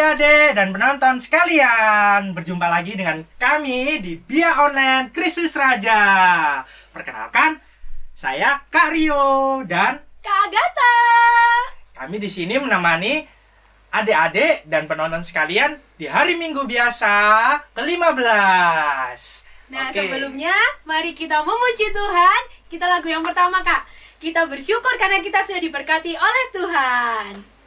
adik-adik dan penonton sekalian, berjumpa lagi dengan kami di Bia Online Kristus Raja. Perkenalkan, saya Kak Rio dan Kak Agatha. Kami di sini menemani adik-adik dan penonton sekalian di hari Minggu biasa ke-15. Nah, sebelumnya mari kita memuji Tuhan. Kita lagu yang pertama, Kak. Kita bersyukur karena kita sudah diberkati oleh Tuhan.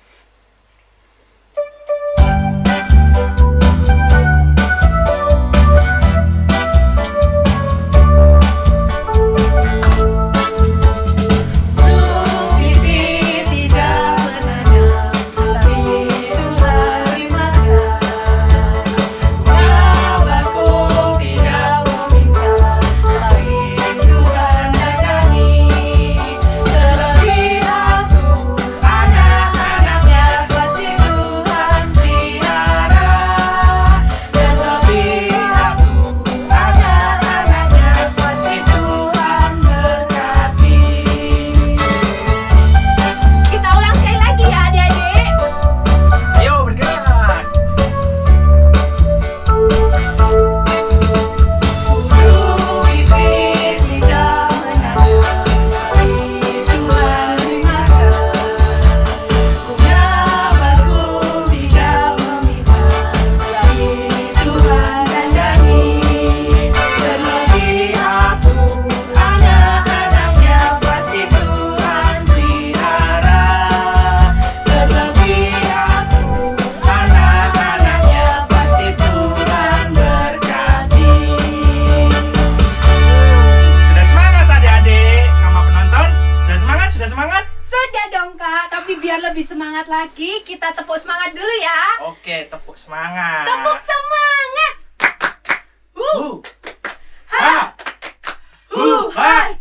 Lebih semangat lagi, kita tepuk semangat dulu ya. Oke, tepuk semangat. Tepuk semangat.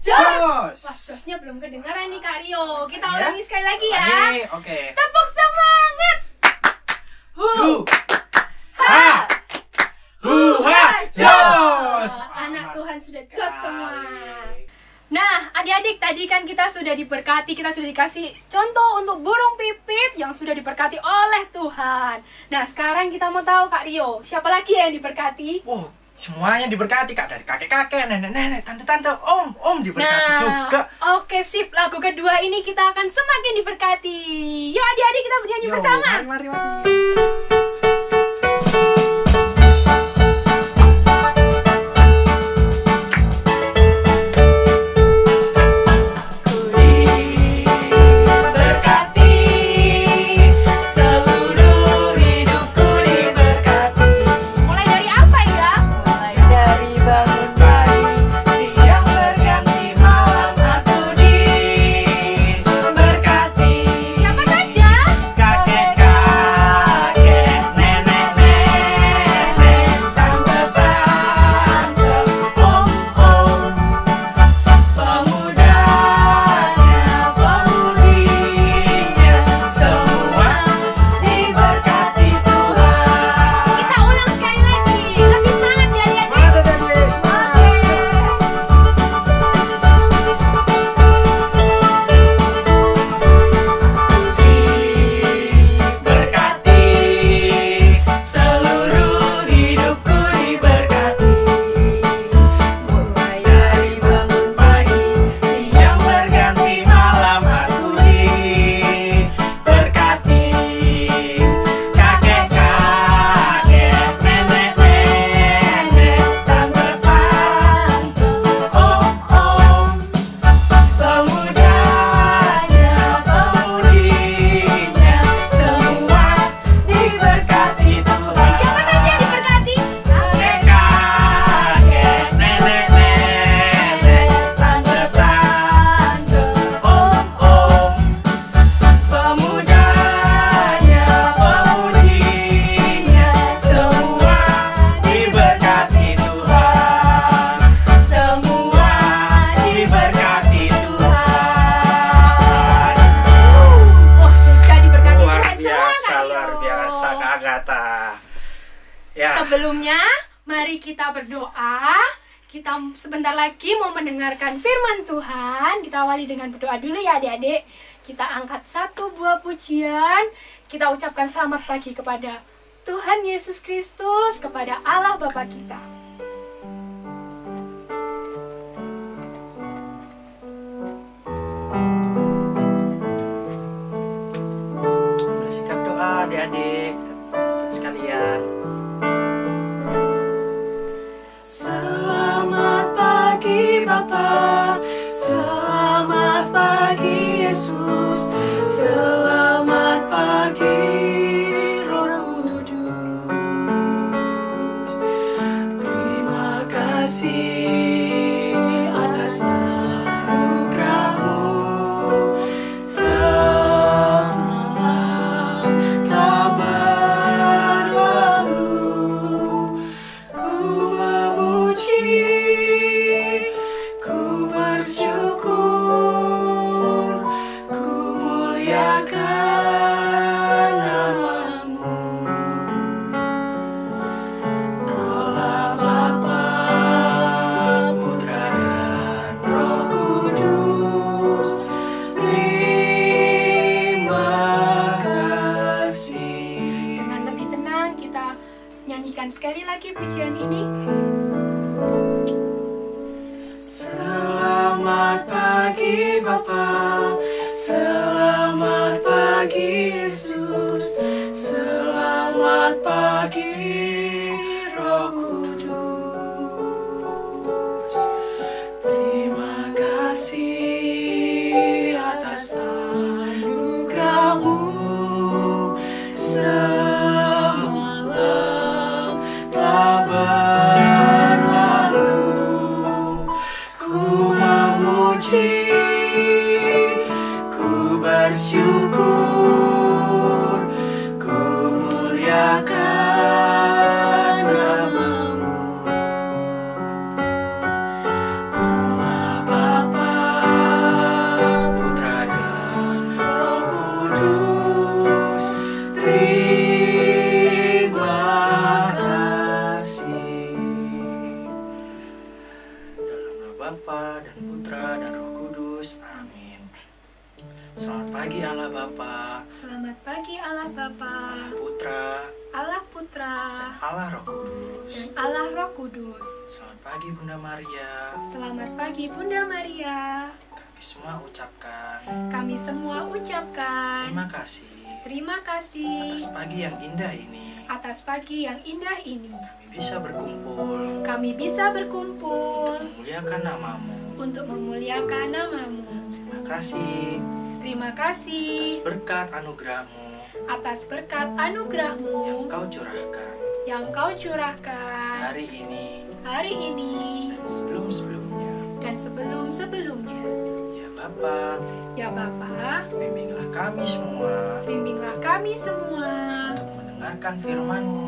Jos. Wah, josnya belum kedengaran nih Kak Rio. Kita ulangi sekali lagi ya. Oke. Tepuk semangat. Jos. Anak Tuhan sudah jos semua. Nah, adik-adik, tadi kan kita sudah diberkati, kita sudah dikasih contoh untuk burung pipit yang sudah diberkati oleh Tuhan. Nah, sekarang kita mau tahu Kak Rio, siapa lagi yang diberkati? Semuanya diberkati, Kak. Dari kakek-kakek, nenek-nenek, tante-tante, om diberkati juga. Oke, sip. Lagu kedua ini kita akan semakin diberkati. Yuk adik-adik, kita bernyanyi bersama. Mari. Sebelumnya, mari kita berdoa. Kita sebentar lagi mau mendengarkan firman Tuhan. Kita awali dengan berdoa dulu ya adik-adik. Kita angkat satu buah pujian. Kita ucapkan selamat pagi kepada Tuhan Yesus Kristus, kepada Allah Bapa kita. Bersikap doa adik-adik sekalian. Selamat pagi Bapa, selamat pagi Yesus, selamat pagi Roh Kudus. Terima kasih atas anugerah-Mu, semalam tak berlalu. Ku memuji, ku bersyukur, ku muliakan nama-Mu. Allah Bapa, Putra dan Roh Kudus, terima kasih. Dengan lebih tenang kita nyanyikan sekali lagi pujian ini. Selamat pagi Bapa, selamat pagi Yesus, selamat pagi Roh Kudus. Terima kasih atas anugerah-Mu, semalam telah berlalu. Ku memuji, ku bersyukur, ku muliakan nama-Mu. Allah Bapa, Putra dan Roh Kudus, terima kasih. Dalam nama Bapa dan Putra dan Roh Kudus. Amin. Selamat pagi Allah Bapa, Selamat pagi Allah Bapa, Putra, Allah Putra, Allah Roh Kudus. dan Allah Roh Kudus. Selamat pagi Bunda Maria. Selamat pagi Bunda Maria. Kami semua ucapkan Terima terima kasih kasih atas pagi yang indah ini. atas pagi yang indah ini. Kami bisa berkumpul Kami bisa berkumpul memuliakan nama-Mu. untuk memuliakan nama-Mu. Terima kasih Terima atas kasih berkat anugerah-Mu atas berkat yang anugerah-Mu Kau curahkan yang Kau curahkan hari ini hari ini dan sebelum-sebelumnya. dan sebelum-sebelumnya. Ya Bapa, Ya Bapa, bimbinglah kami semua bimbinglah kami semua untuk mendengarkan firman-Mu,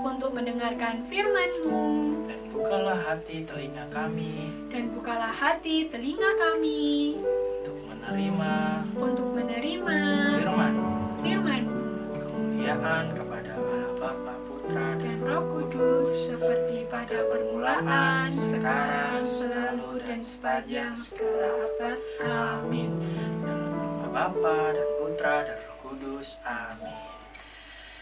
untuk mendengarkan firman-Mu, dan bukalah hati telinga kami dan bukalah hati telinga kami untuk menerima firman-Mu. firman-Mu Kemuliaan kepada Allah Bapa, Putra dan Roh Kudus seperti pada permulaan, sekarang, selalu, dan sepanjang segala abad. Amin. Dalam nama Bapa dan Putra dan Roh Kudus. Amin.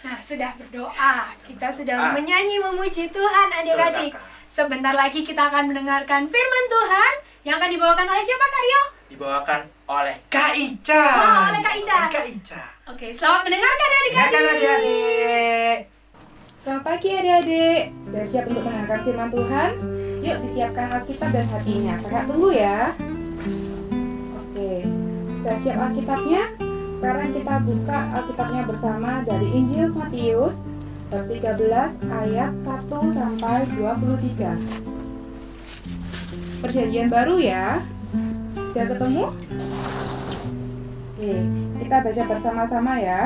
Nah, sudah berdoa, kita sudah berdoa. menyanyi memuji Tuhan adik-adik. Betul, Kakak. Sebentar lagi kita akan mendengarkan firman Tuhan yang akan dibawakan oleh siapa, Kak Rio? Dibawakan oleh Kak Ica. Oh, oleh Kak Ica. Kak Ica. Oke, selamat mendengarkan Dengarkan adik-adik. adik-adik. Selamat pagi adik-adik. Sudah siap untuk mendengarkan firman Tuhan? Yuk disiapkan Alkitab dan hatinya. Kakak tunggu ya. Oke, sudah siap Alkitabnya? Sekarang kita buka Alkitabnya bersama dari Injil Matius bab 13 ayat 1 sampai 23. Perjanjian baru ya. Sudah ketemu? Oke, kita baca bersama-sama ya.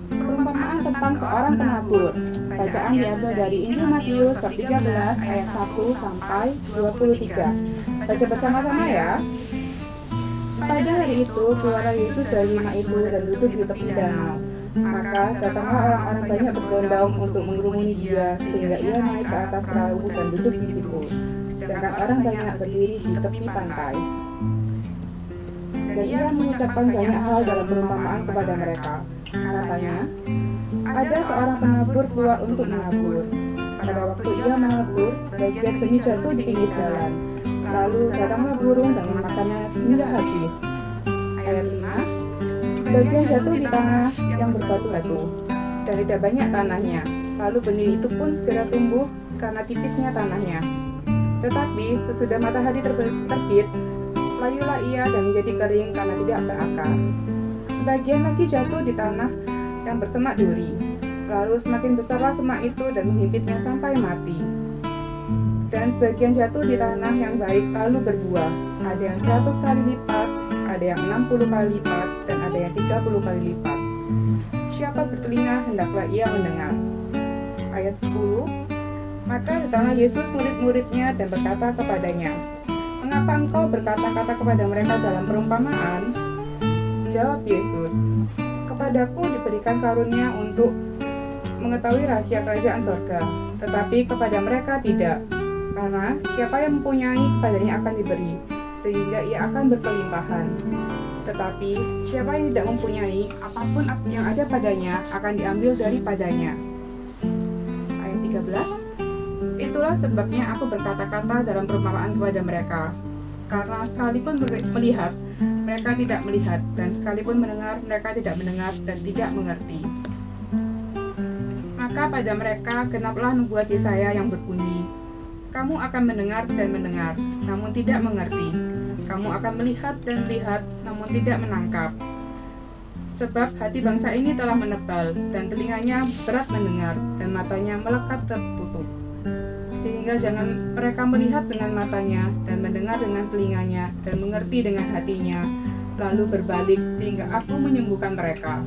Perumpamaan tentang seorang penabur. Bacaan diambil dari Injil Matius bab 13 ayat 1 sampai 23. Baca bersama-sama ya. Pada hari itu keluar Yesus dari rumah itu dan duduk di tepi danau. Maka datanglah orang-orang banyak berbondong untuk mengerumuni dia, sehingga ia naik ke atas perahu dan duduk di situ. Sedangkan orang banyak berdiri di tepi pantai. Dan ia mengucapkan banyak hal dalam perumpamaan kepada mereka. Katanya, ada seorang penabur keluar untuk menabur. Pada waktu ia menabur, sebagian benih jatuh di pinggir jalan. Lalu datanglah burung dan memakannya hingga habis. Ayat 5, sebagian jatuh di tanah yang berbatu-batu, dan tidak banyak tanahnya. Lalu benih itu pun segera tumbuh karena tipisnya tanahnya. Tetapi sesudah matahari terbit, layulah ia dan menjadi kering karena tidak berakar. Sebagian lagi jatuh di tanah yang bersemak duri. Lalu semakin besarlah semak itu dan menghimpitnya sampai mati. Dan sebagian jatuh di tanah yang baik lalu berbuah. Ada yang 100 kali lipat, ada yang 60 kali lipat, dan ada yang 30 kali lipat. Siapa bertelinga hendaklah ia mendengar. Ayat 10, maka datanglah Yesus murid-muridnya dan berkata kepadanya, mengapa engkau berkata-kata kepada mereka dalam perumpamaan? Jawab Yesus, kepadaku diberikan karunia untuk mengetahui rahasia kerajaan sorga, tetapi kepada mereka tidak. Karena siapa yang mempunyai kepadanya akan diberi, sehingga ia akan berkelimpahan. Tetapi siapa yang tidak mempunyai, apapun yang ada padanya akan diambil daripadanya. Ayat 13, itulah sebabnya aku berkata-kata dalam perumpamaan kepada mereka. Karena sekalipun melihat, mereka tidak melihat, dan sekalipun mendengar, mereka tidak mendengar dan tidak mengerti. Maka pada mereka genaplah nubuat Yesaya yang berbunyi, kamu akan mendengar dan mendengar, namun tidak mengerti. Kamu akan melihat dan melihat, namun tidak menangkap. Sebab hati bangsa ini telah menebal, dan telinganya berat mendengar, dan matanya melekat tertutup. Sehingga jangan mereka melihat dengan matanya, dan mendengar dengan telinganya, dan mengerti dengan hatinya, lalu berbalik, sehingga aku menyembuhkan mereka.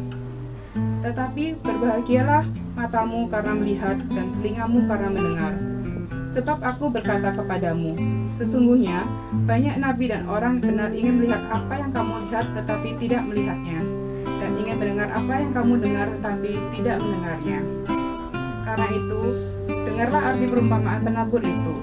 Tetapi berbahagialah matamu karena melihat, dan telingamu karena mendengar. Sebab aku berkata kepadamu, sesungguhnya banyak nabi dan orang benar ingin melihat apa yang kamu lihat tetapi tidak melihatnya, dan ingin mendengar apa yang kamu dengar tetapi tidak mendengarnya. Karena itu, dengarlah arti perumpamaan penabur itu.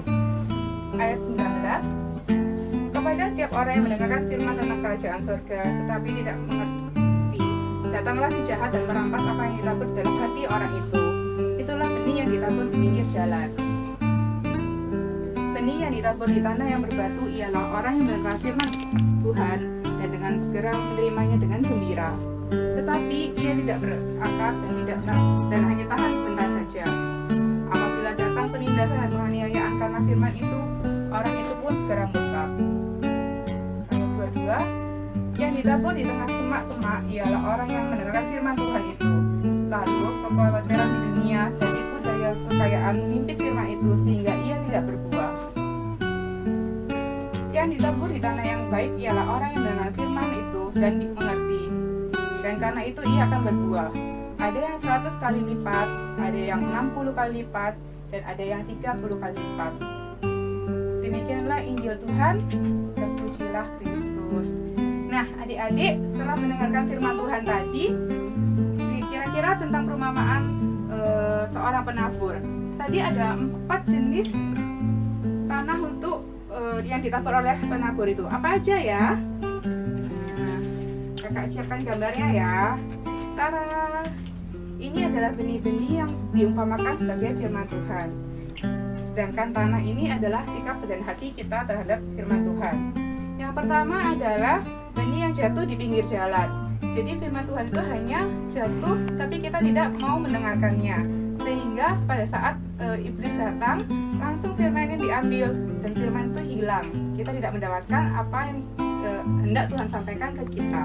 Ayat 19, kepada setiap orang yang mendengarkan firman tentang kerajaan surga tetapi tidak mengerti, datanglah si jahat dan merampas apa yang ditabur dalam hati orang itu. Itulah benih yang ditabur di pinggir jalan. Benih yang ditabur di tanah yang berbatu ialah orang yang mendengar firman Tuhan dan dengan segera menerimanya dengan gembira. Tetapi ia tidak berakar dan hanya tahan sebentar saja. Apabila datang penindasan dan penganiayaan karena firman itu, orang itu pun segera murtad. Ayat 22, yang ditabur di tengah semak-semak ialah orang yang mendengarkan firman Tuhan itu. Lalu kekhawatiran di dunia dan tipu daya kekayaan mengimpit firman itu sehingga ia tidak berbuah. Yang ditabur di tanah yang baik ialah orang yang mendengar firman itu dan mengerti. Dan karena itu ia akan berbuah. Ada yang 100 kali lipat, ada yang 60 kali lipat, dan ada yang 30 kali lipat. Demikianlah Injil Tuhan, terpujilah Kristus. Nah, adik-adik, setelah mendengarkan firman Tuhan tadi, kira-kira tentang perumpamaan seorang penabur. Tadi ada 4 jenis tanah untuk yang ditabur oleh penabur itu. Apa aja ya? Nah, kakak siapkan gambarnya ya. Tara! Ini adalah benih-benih yang diumpamakan sebagai firman Tuhan. Sedangkan tanah ini adalah sikap dan hati kita terhadap firman Tuhan. Yang pertama adalah benih yang jatuh di pinggir jalan. Jadi firman Tuhan itu hanya jatuh, tapi kita tidak mau mendengarkannya. Sehingga pada saat iblis datang, langsung firman ini diambil dan firman itu hilang. Kita tidak mendapatkan apa yang hendak Tuhan sampaikan ke kita.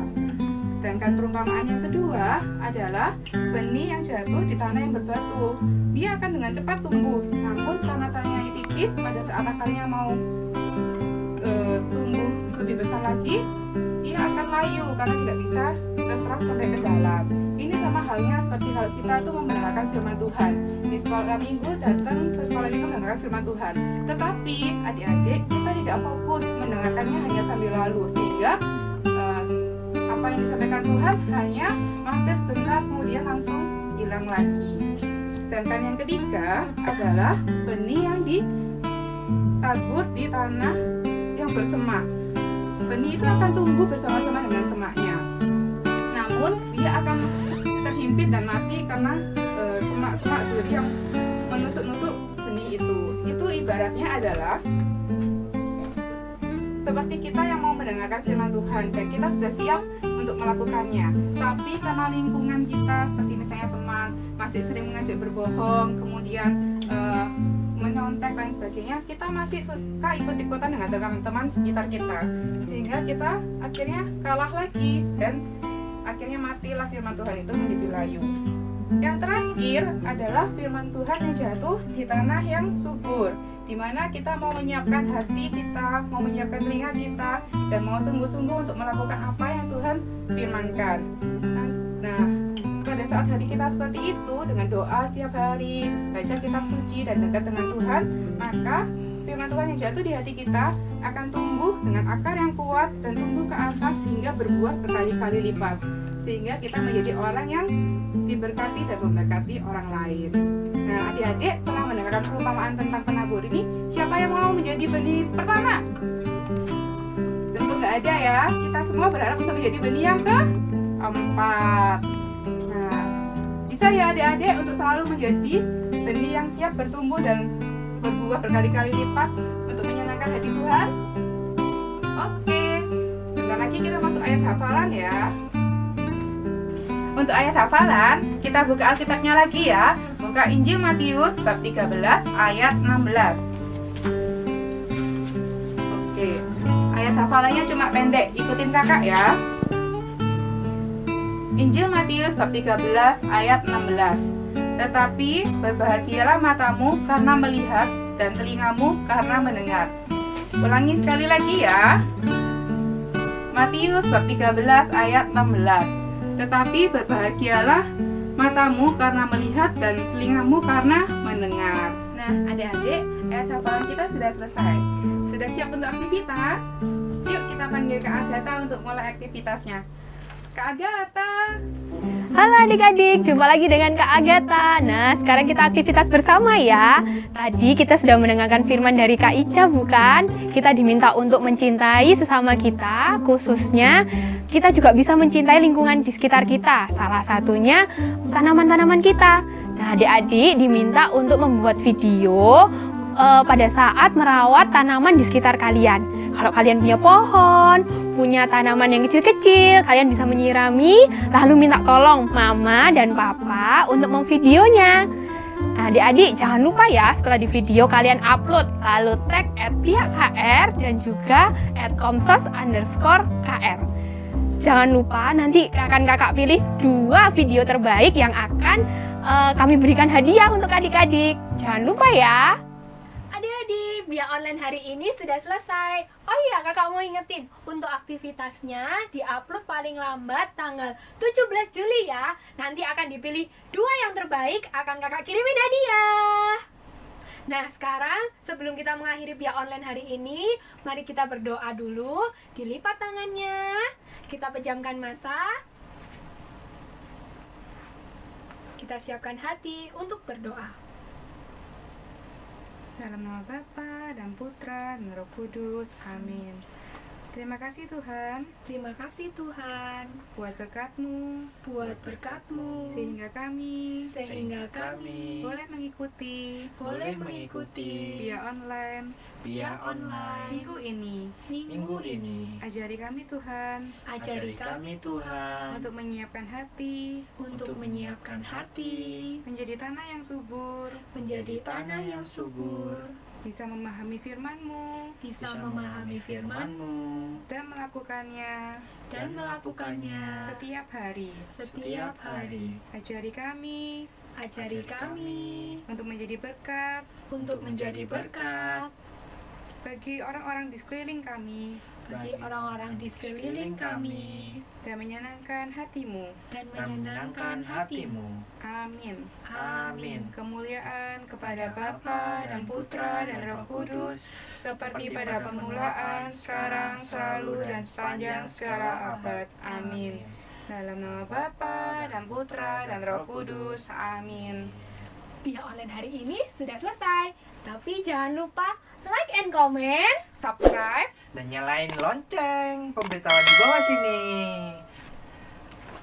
Sedangkan perumpamaan yang kedua adalah benih yang jatuh di tanah yang berbatu. Dia akan dengan cepat tumbuh, namun karena tanahnya tipis, pada saat akarnya mau tumbuh lebih besar lagi, ia akan layu karena tidak bisa terserap sampai ke dalam. Ini sama halnya seperti kalau kita itu mau mendengarkan firman Tuhan. Di sekolah minggu datang ke sekolah minggu mendengarkan firman Tuhan. Tetapi adik-adik, kita tidak fokus mendengarkannya hanya sambil lalu, sehingga apa yang disampaikan Tuhan hanya mampir sebentar kemudian langsung hilang lagi. Sedangkan yang ketiga adalah benih yang ditabur di tanah yang bersemak. Benih itu akan tumbuh bersama-sama dengan dan mati karena semak-semak duri yang menusuk-nusuk benih itu. Itu ibaratnya adalah seperti kita yang mau mendengarkan firman Tuhan dan kita sudah siap untuk melakukannya, tapi karena lingkungan kita seperti misalnya teman masih sering mengajak berbohong, kemudian menyontek dan sebagainya, kita masih suka ikut-ikutan dengan teman-teman sekitar kita, sehingga kita akhirnya kalah lagi dan akhirnya matilah firman Tuhan itu menjadi layu. Yang terakhir adalah firman Tuhan yang jatuh di tanah yang subur, di mana kita mau menyiapkan hati kita, mau menyiapkan telinga kita, dan mau sungguh-sungguh untuk melakukan apa yang Tuhan firmankan. Nah, pada saat hati kita seperti itu, dengan doa setiap hari, baca kitab suci dan dekat dengan Tuhan, maka firman Tuhan yang jatuh di hati kita akan tumbuh dengan akar yang kuat dan tumbuh ke atas hingga berbuah berkali-kali lipat, sehingga kita menjadi orang yang diberkati dan memberkati orang lain. Nah, adik-adik, setelah mendengarkan perumpamaan tentang penabur ini, siapa yang mau menjadi benih pertama? Tentu nggak ada ya. Kita semua berharap untuk menjadi benih yang keempat. Nah, bisa ya adik-adik untuk selalu menjadi benih yang siap bertumbuh dan berbuah berkali-kali lipat untuk menyenangkan hati Tuhan. Oke, sebentar lagi kita masuk ayat hafalan ya. Untuk ayat hafalan, kita buka Alkitabnya lagi ya. Buka Injil Matius bab 13 ayat 16. Oke, ayat hafalannya cuma pendek, ikutin kakak ya. Injil Matius bab 13 ayat 16. Tetapi berbahagialah matamu karena melihat dan telingamu karena mendengar. Ulangi sekali lagi ya. Matius bab 13 ayat 16. Tetapi berbahagialah matamu karena melihat dan telingamu karena mendengar. Nah, adik-adik, ayat hafalan kita sudah selesai. Sudah siap untuk aktivitas? Yuk kita panggil Kak Agatha untuk mulai aktivitasnya. Kak Agatha. Halo adik-adik, jumpa lagi dengan Kak Agatha. Nah, sekarang kita aktivitas bersama ya. Tadi kita sudah mendengarkan firman dari Kak Ica, bukan? Kita diminta untuk mencintai sesama kita, khususnya kita juga bisa mencintai lingkungan di sekitar kita. Salah satunya tanaman-tanaman kita. Nah, adik-adik diminta untuk membuat video pada saat merawat tanaman di sekitar kalian. Kalau kalian punya pohon, punya tanaman yang kecil-kecil, kalian bisa menyirami, lalu minta tolong mama dan papa untuk memvideonya. Nah, adik-adik jangan lupa ya, setelah di video kalian upload, lalu tag @pihak-kr dan juga @komsos_kr. Jangan lupa nanti akan kakak pilih 2 video terbaik yang akan kami berikan hadiah untuk adik-adik. Jangan lupa ya. Adik-adik, Bia Online hari ini sudah selesai. Oh iya, kakak mau ingetin, untuk aktivitasnya diupload paling lambat tanggal 17 Juli ya. Nanti akan dipilih 2 yang terbaik, akan kakak kirimin hadiah. Nah, sekarang sebelum kita mengakhiri Bia Online hari ini, mari kita berdoa dulu. Dilipat tangannya, kita pejamkan mata. Kita siapkan hati untuk berdoa. Dalam nama Bapa dan Putra dan Roh Kudus. Amin. Terima kasih Tuhan. Terima kasih Tuhan buat berkat-Mu, sehingga kami boleh mengikuti Bia Online minggu ini. Ajari kami Tuhan untuk menyiapkan hati menjadi tanah yang subur, bisa memahami firman-Mu dan melakukannya setiap hari. Ajari kami untuk menjadi berkat bagi orang-orang di sekeliling kami, dan menyenangkan hati-Mu. Amin. Kemuliaan kepada Bapa dan Putra dan Roh Kudus, seperti pada permulaan, sekarang, selalu, dan sepanjang segala abad. Amin. Dalam nama Bapa dan Putra dan Roh Kudus. Amin. Bia Online hari ini sudah selesai. Tapi jangan lupa like and comment, subscribe, dan nyalain lonceng pemberitahuan di bawah sini.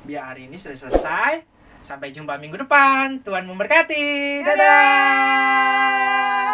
Bia hari ini sudah selesai. Sampai jumpa minggu depan. Tuhan memberkati. Dadah.